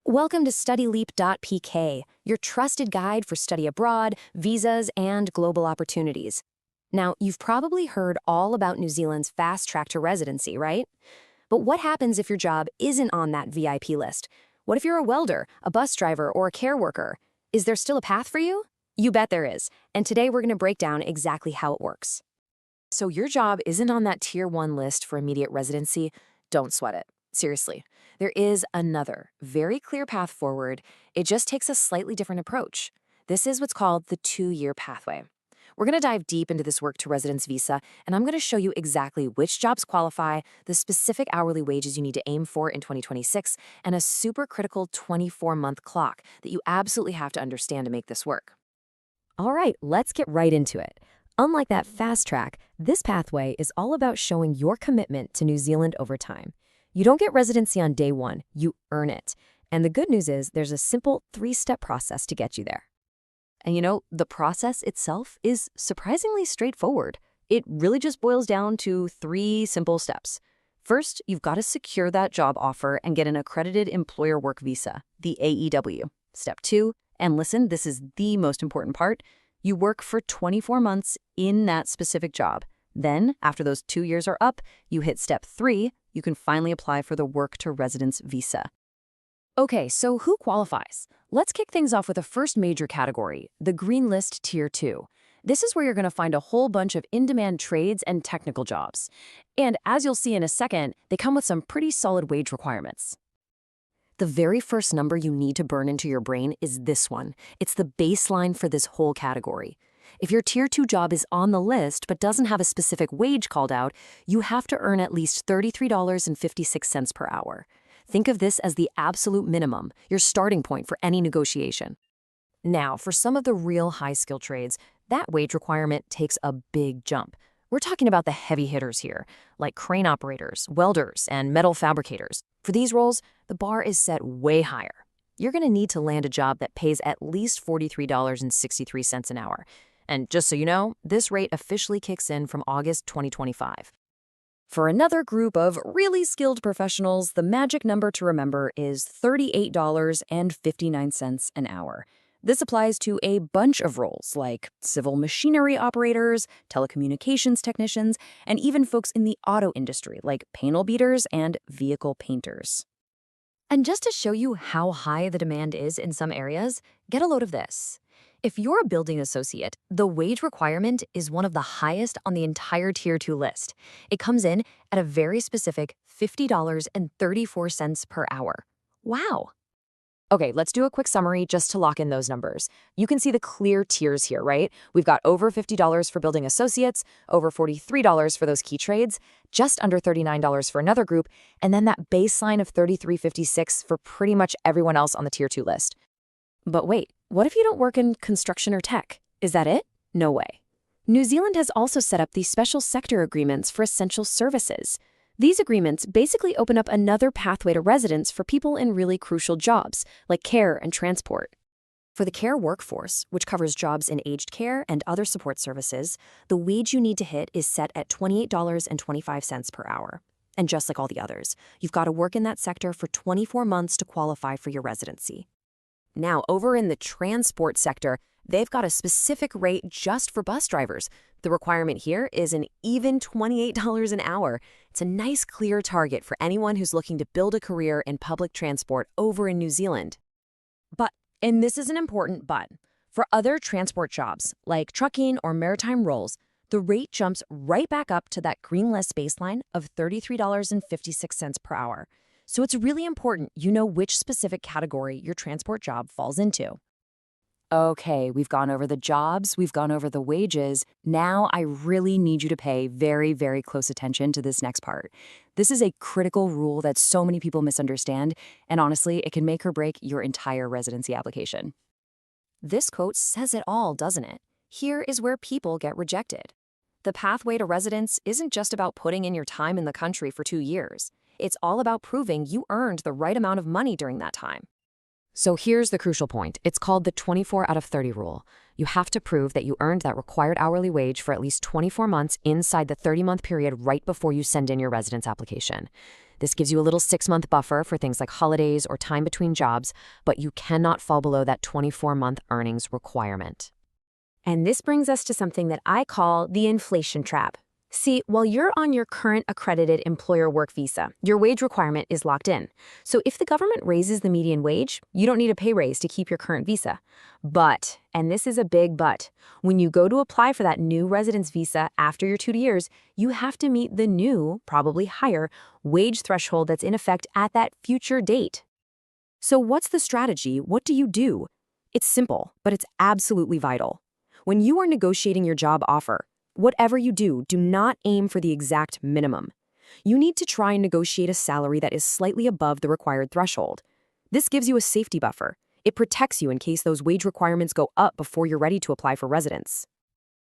Welcome to StudyLeap.pk, your trusted guide for study abroad, visas, and global opportunities. Now, you've probably heard all about New Zealand's fast track to residency, right? But what happens if your job isn't on that VIP list? What if you're a welder, a bus driver, or a care worker? Is there still a path for you? You bet there is, and today we're going to break down exactly how it works. So your job isn't on that Tier 1 list for immediate residency? Don't sweat it. Seriously, there is another, very clear path forward. It just takes a slightly different approach. This is what's called the 2-year pathway. We're going to dive deep into this work to residence visa, and I'm going to show you exactly which jobs qualify, the specific hourly wages you need to aim for in 2026, and a super critical 24-month clock that you absolutely have to understand to make this work. All right, let's get right into it. Unlike that fast track, this pathway is all about showing your commitment to New Zealand over time. You don't get residency on day one, you earn it. And the good news is there's a simple 3-step process to get you there. And the process itself is surprisingly straightforward. It really just boils down to 3 simple steps. First, you've got to secure that job offer and get an accredited employer work visa, the AEW. Step 2, and listen, this is the most important part, you work for 24 months in that specific job. Then, after those 2 years are up, you hit step 3, you can finally apply for the work to residence visa. Okay, so who qualifies? Let's kick things off with the first major category, the Green List Tier 2. This is where you're going to find a whole bunch of in-demand trades and technical jobs. And as you'll see in a second, they come with some pretty solid wage requirements. The very first number you need to burn into your brain is this one. It's the baseline for this whole category. If your Tier 2 job is on the list but doesn't have a specific wage called out, you have to earn at least $33.56 per hour. Think of this as the absolute minimum, your starting point for any negotiation. Now, for some of the real high-skill trades, that wage requirement takes a big jump. We're talking about the heavy hitters here, like crane operators, welders, and metal fabricators. For these roles, the bar is set way higher. You're going to need to land a job that pays at least $43.63 an hour. And just so you know, this rate officially kicks in from August 2025. For another group of really skilled professionals, the magic number to remember is $38.59 an hour. This applies to a bunch of roles like civil machinery operators, telecommunications technicians, and even folks in the auto industry like panel beaters and vehicle painters. And just to show you how high the demand is in some areas, get a load of this. If you're a building associate, the wage requirement is one of the highest on the entire Tier 2 list. It comes in at a very specific $50.34 per hour. Wow! Okay, let's do a quick summary just to lock in those numbers. You can see the clear tiers here, right? We've got over $50 for building associates, over $43 for those key trades, just under $39 for another group, and then that baseline of $33.56 for pretty much everyone else on the Tier 2 list. But wait, what if you don't work in construction or tech? Is that it? No way. New Zealand has also set up these special sector agreements for essential services. These agreements basically open up another pathway to residence for people in really crucial jobs, like care and transport. For the care workforce, which covers jobs in aged care and other support services, the wage you need to hit is set at $28.25 per hour. And just like all the others, you've got to work in that sector for 24 months to qualify for your residency. Now, over in the transport sector, they've got a specific rate just for bus drivers. The requirement here is an even $28 an hour. It's a nice, clear target for anyone who's looking to build a career in public transport over in New Zealand. But, and this is an important but, for other transport jobs, like trucking or maritime roles, the rate jumps right back up to that green list baseline of $33.56 per hour. So it's really important you know which specific category your transport job falls into. Okay, we've gone over the jobs, we've gone over the wages. Now I really need you to pay very, very close attention to this next part. This is a critical rule that so many people misunderstand, and honestly, it can make or break your entire residency application. This quote says it all, doesn't it? Here is where people get rejected. The pathway to residence isn't just about putting in your time in the country for 2 years. It's all about proving you earned the right amount of money during that time. So here's the crucial point. It's called the 24 out of 30 rule. You have to prove that you earned that required hourly wage for at least 24 months inside the 30-month period right before you send in your residence application. This gives you a little 6-month buffer for things like holidays or time between jobs, but you cannot fall below that 24-month earnings requirement. And this brings us to something that I call the inflation trap. See, while you're on your current accredited employer work visa, your wage requirement is locked in. So if the government raises the median wage, you don't need a pay raise to keep your current visa. But, and this is a big but, when you go to apply for that new residence visa after your 2 years, you have to meet the new, probably higher, wage threshold that's in effect at that future date. So what's the strategy? What do you do? It's simple, but it's absolutely vital. When you are negotiating your job offer, whatever you do, do not aim for the exact minimum. You need to try and negotiate a salary that is slightly above the required threshold. This gives you a safety buffer. It protects you in case those wage requirements go up before you're ready to apply for residence.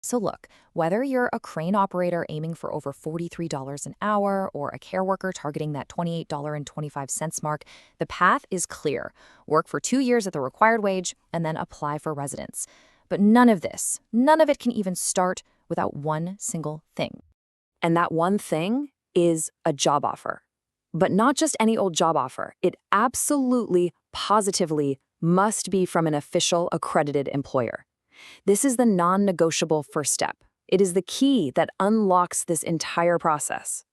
So look, whether you're a crane operator aiming for over $43 an hour or a care worker targeting that $28.25 mark, the path is clear. Work for 2 years at the required wage and then apply for residence. But none of it can even start without one single thing. And that one thing is a job offer. But not just any old job offer. It absolutely, positively must be from an official accredited employer. This is the non-negotiable first step. It is the key that unlocks this entire process.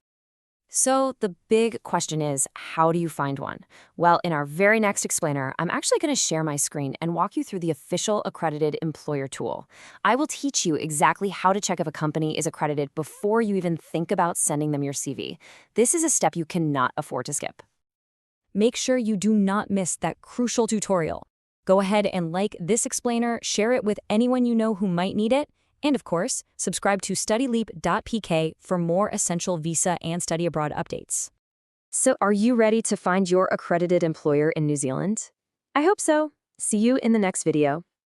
So the big question is, how do you find one? Well, in our very next explainer, I'm actually going to share my screen and walk you through the official accredited employer tool. I will teach you exactly how to check if a company is accredited before you even think about sending them your CV. This is a step you cannot afford to skip. Make sure you do not miss that crucial tutorial. Go ahead and like this explainer, share it with anyone you know who might need it, and of course, subscribe to StudyLeap.pk for more essential visa and study abroad updates. So are you ready to find your accredited employer in New Zealand? I hope so. See you in the next video.